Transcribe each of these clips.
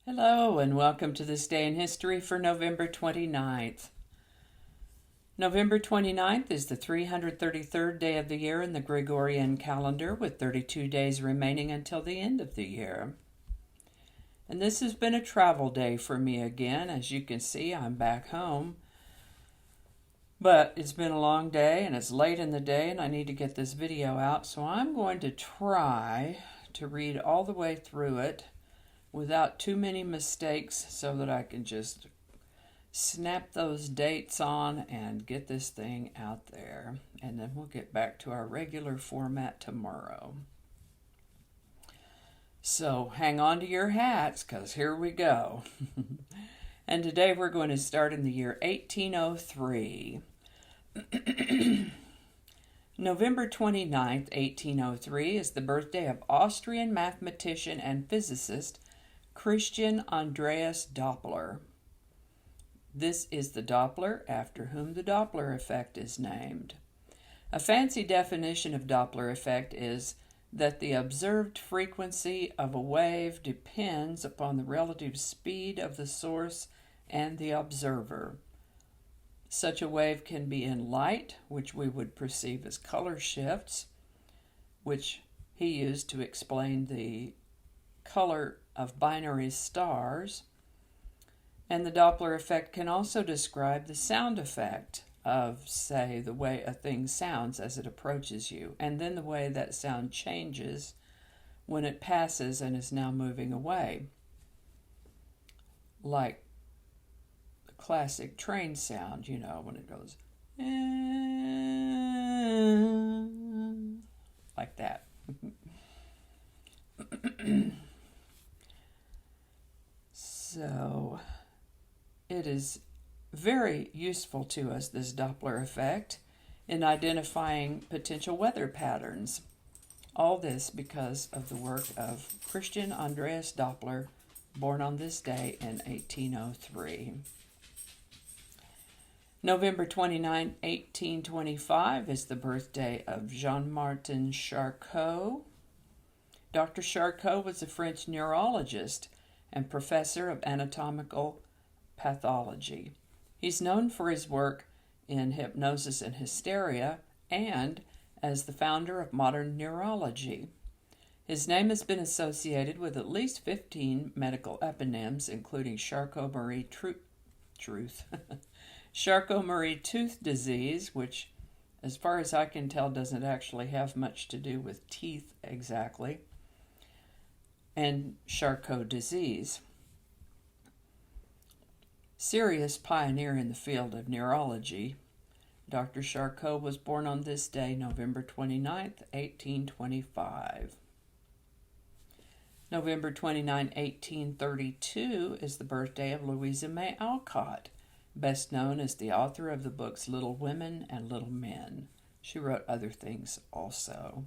Hello and welcome to this day in history for November 29th. November 29th is the 333rd day of the year in the Gregorian calendar, with 32 days remaining until the end of the year. And this has been a travel day for me again. As you can see, I'm back home. But it's been a long day and it's late in the day and I need to get this video out, so I'm going to try to read all the way through it without too many mistakes so that I can just snap those dates on and get this thing out there. And then we'll get back to our regular format tomorrow. So hang on to your hats, because here we go. And today we're going to start in the year 1803. November 29th, 1803 is the birthday of Austrian mathematician and physicist Christian Andreas Doppler. This is the Doppler after whom the Doppler effect is named. A fancy definition of Doppler effect is that the observed frequency of a wave depends upon the relative speed of the source and the observer. Such a wave can be in light, which we would perceive as color shifts, which he used to explain the color of binary stars. And the Doppler effect can also describe the sound effect of, say, the way a thing sounds as it approaches you, and then the way that sound changes when it passes and is now moving away. Like the classic train sound, you know, when it goes like that. So it is very useful to us, this Doppler effect, in identifying potential weather patterns. All this because of the work of Christian Andreas Doppler, born on this day in 1803. November 29, 1825 is the birthday of Jean-Martin Charcot. Dr. Charcot was a French neurologist and professor of anatomical pathology. He's known for his work in hypnosis and hysteria and as the founder of modern neurology. His name has been associated with at least 15 medical eponyms, including Charcot-Marie tooth disease, which, as far as I can tell, doesn't actually have much to do with teeth exactly, and Charcot disease. Serious pioneer in the field of neurology, Dr. Charcot was born on this day, November 29th, 1825. November 29, 1832 is the birthday of Louisa May Alcott, best known as the author of the books Little Women and Little Men. She wrote other things also.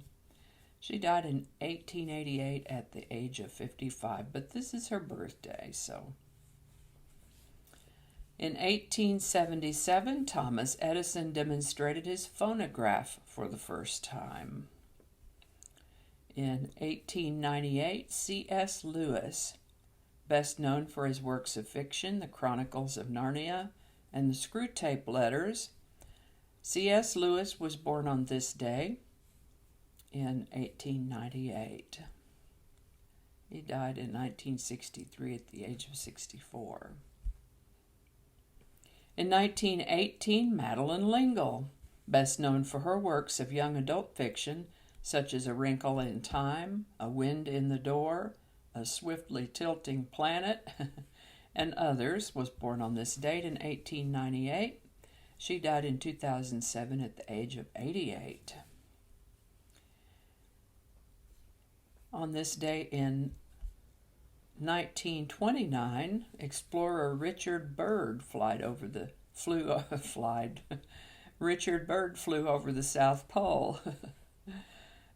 She died in 1888 at the age of 55, but this is her birthday, so. In 1877, Thomas Edison demonstrated his phonograph for the first time. In 1898, C.S. Lewis, best known for his works of fiction, The Chronicles of Narnia and the Screwtape Letters, C.S. Lewis was born on this day in 1898. He died in 1963 at the age of 64. In 1918, Madeleine L'Engle, best known for her works of young adult fiction such as A Wrinkle in Time, A Wind in the Door, A Swiftly Tilting Planet, and others, was born on this date in 1898. She died in 2007 at the age of 88. On this day in 1929, explorer Richard Byrd Richard Byrd flew over the South Pole.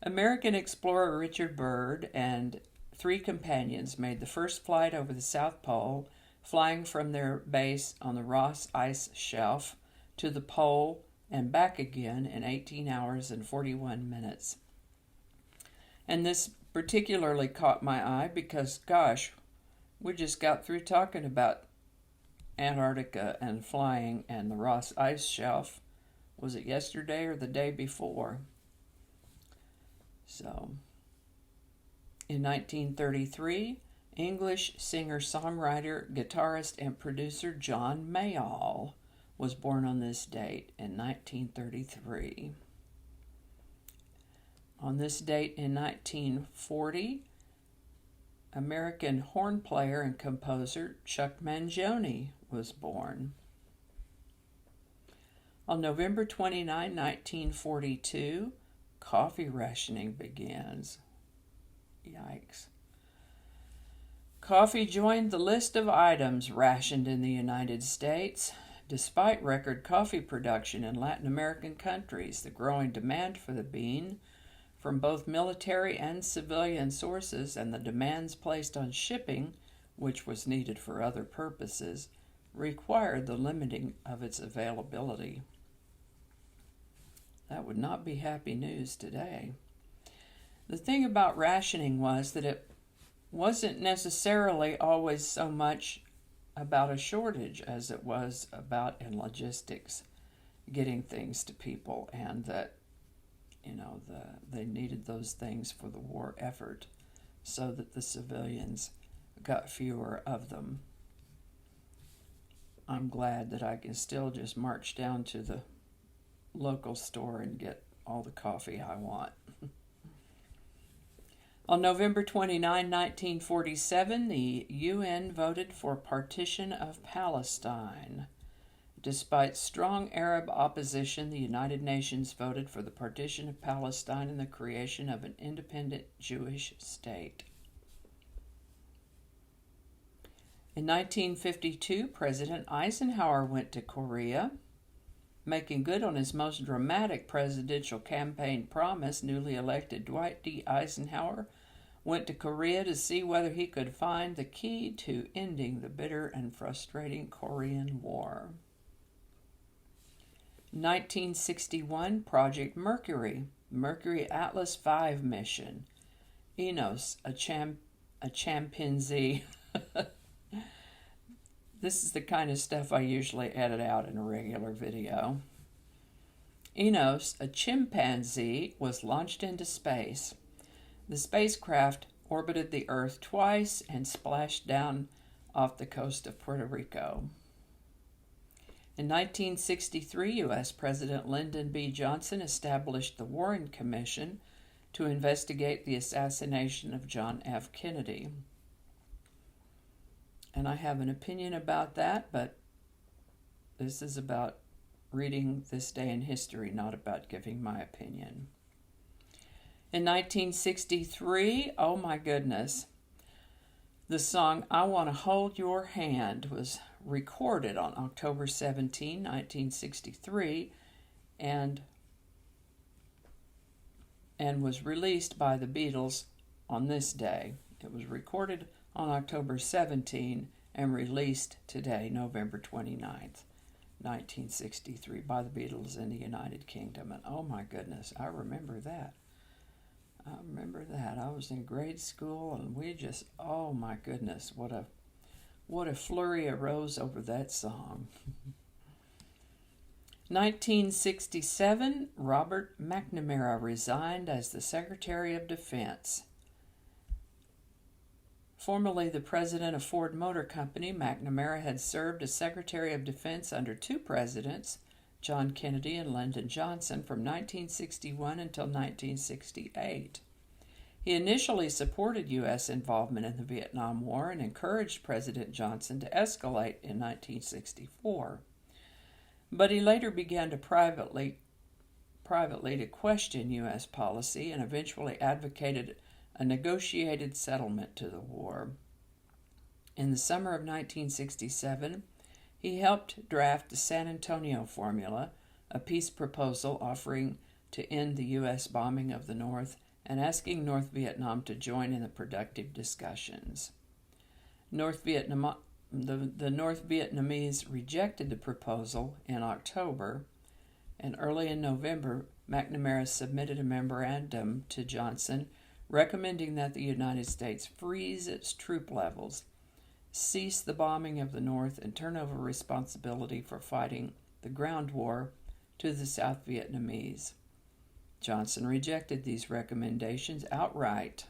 American explorer Richard Byrd and 3 companions made the first flight over the South Pole, flying from their base on the Ross Ice Shelf to the pole and back again in 18 hours and 41 minutes. And this particularly caught my eye because, gosh, We just got through talking about Antarctica and flying and the Ross Ice Shelf. Was it yesterday or the day before? So, in 1933, English singer-songwriter, guitarist, and producer John Mayall was born on this date in 1933. On this date in 1940, American horn player and composer Chuck Mangione was born. On November 29, 1942, coffee rationing begins. Yikes. Coffee joined the list of items rationed in the United States. Despite record coffee production in Latin American countries, the growing demand for the bean from both military and civilian sources and the demands placed on shipping, which was needed for other purposes, required the limiting of its availability. That would not be happy news today. The thing about rationing was that it wasn't necessarily always so much about a shortage as it was about in logistics, getting things to people, and that they needed those things for the war effort so that the civilians got fewer of them. I'm glad that I can still just march down to the local store and get all the coffee I want. On November 29, 1947, the UN voted for partition of Palestine. Despite strong Arab opposition, the United Nations voted for the partition of Palestine and the creation of an independent Jewish state. In 1952, President Eisenhower went to Korea. Making good on his most dramatic presidential campaign promise, newly elected Dwight D. Eisenhower went to Korea to see whether he could find the key to ending the bitter and frustrating Korean War. 1961, Project Mercury, Mercury Atlas V mission. Enos, a chimpanzee. This is the kind of stuff I usually edit out in a regular video. Enos, a chimpanzee, was launched into space. The spacecraft orbited the Earth twice and splashed down off the coast of Puerto Rico. In 1963, U.S. President Lyndon B. Johnson established the Warren Commission to investigate the assassination of John F. Kennedy. And I have an opinion about that, but this is about reading this day in history, not about giving my opinion. In 1963, oh my goodness, the song I Want to Hold Your Hand was recorded on October 17, 1963, and was released by the Beatles on this day. It was recorded on October 17 and released today, November 29th, 1963, by the Beatles in the United Kingdom. And oh my goodness, I remember that. I was in grade school, and we just, oh my goodness, what a flurry arose over that song. 1967, Robert Mcnamara resigned as the Secretary of Defense. Formerly the president of Ford Motor Company, Mcnamara had served as Secretary of Defense under two presidents, John Kennedy and Lyndon Johnson, from 1961 until 1968. He initially supported U.S. involvement in the Vietnam War and encouraged President Johnson to escalate in 1964. But he later began to privately to question U.S. policy and eventually advocated a negotiated settlement to the war. In the summer of 1967, he helped draft the San Antonio Formula, a peace proposal offering to end the U.S. bombing of the North and asking North Vietnam to join in the productive discussions. The North Vietnamese rejected the proposal in October, and early in November, Mcnamara submitted a memorandum to Johnson recommending that the United States freeze its troop levels cease the bombing of the North and turn over responsibility for fighting the ground war to the South Vietnamese. Johnson rejected these recommendations outright.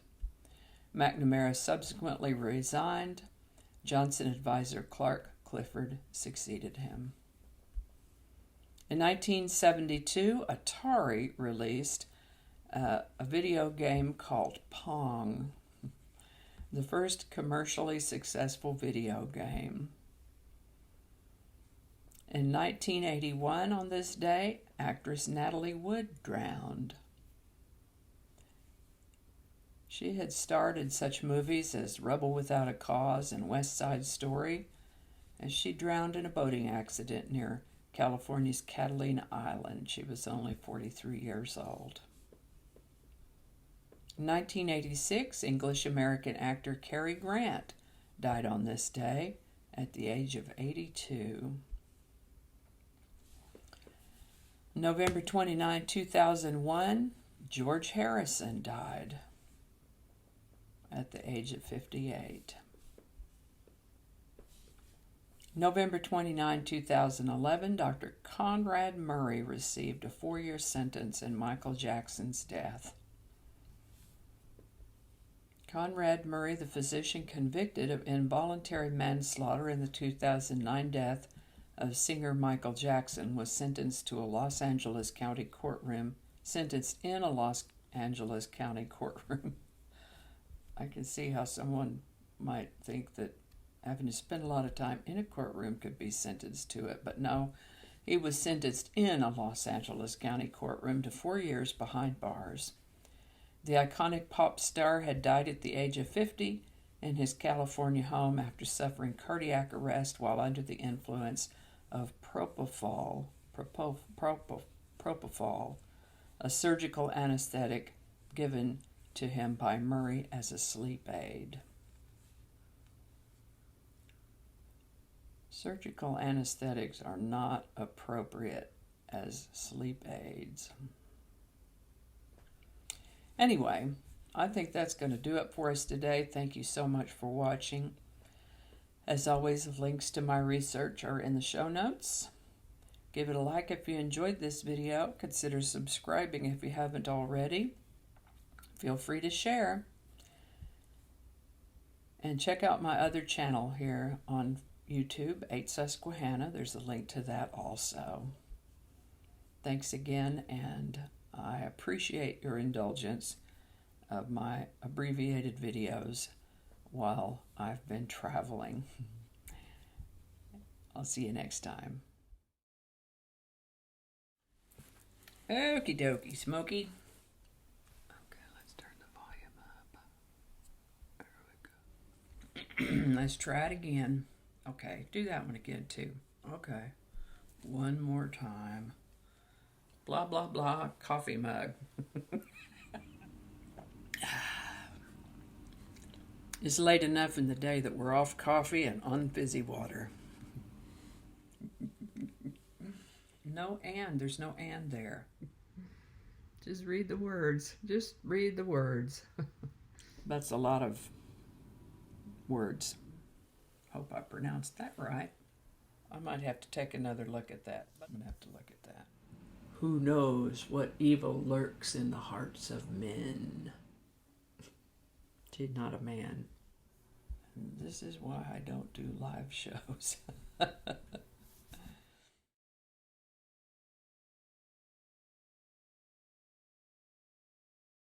Mcnamara subsequently resigned. Johnson advisor Clark Clifford succeeded him. In 1972, Atari released a video game called Pong, the first commercially successful video game. In 1981, on this day, actress Natalie Wood drowned. She had starred in such movies as Rebel Without a Cause and West Side Story, as she drowned in a boating accident near California's Catalina Island. She was only 43 years old. In 1986, English-American actor Cary Grant died on this day at the age of 82. November 29, 2001, George Harrison died at the age of 58. November 29, 2011, Dr. Conrad Murray received a 4-year sentence in Michael Jackson's death. Conrad Murray, the physician convicted of involuntary manslaughter in the 2009 death of singer Michael Jackson, was sentenced in a Los Angeles County courtroom. I can see how someone might think that having to spend a lot of time in a courtroom could be sentenced to it, but no, he was sentenced in a Los Angeles County courtroom to 4 years behind bars. The iconic pop star had died at the age of 50 in his California home after suffering cardiac arrest while under the influence of propofol, a surgical anesthetic given to him by Murray as a sleep aid. Surgical anesthetics are not appropriate as sleep aids. Anyway, I think that's going to do it for us today. Thank you so much for watching. As always, links to my research are in the show notes. Give it a like if you enjoyed this video. Consider subscribing if you haven't already. Feel free to share. And check out my other channel here on YouTube, 8 Susquehanna. There's a link to that also. Thanks again, and I appreciate your indulgence of my abbreviated videos while I've been traveling. I'll see you next time. Okie dokie, Smokey. Okay, let's turn the volume up. There we go. Let's try it again. Okay, do that one again too. Okay, one more time. Blah, blah, blah, coffee mug. It's late enough in the day that we're off coffee and on fizzy water. No and. There's no and there. Just read the words. Just read the words. That's a lot of words. Hope I pronounced that right. I might have to take another look at that. I'm going to have to look at that. Who knows what evil lurks in the hearts of men? She's not a man. This is why I don't do live shows.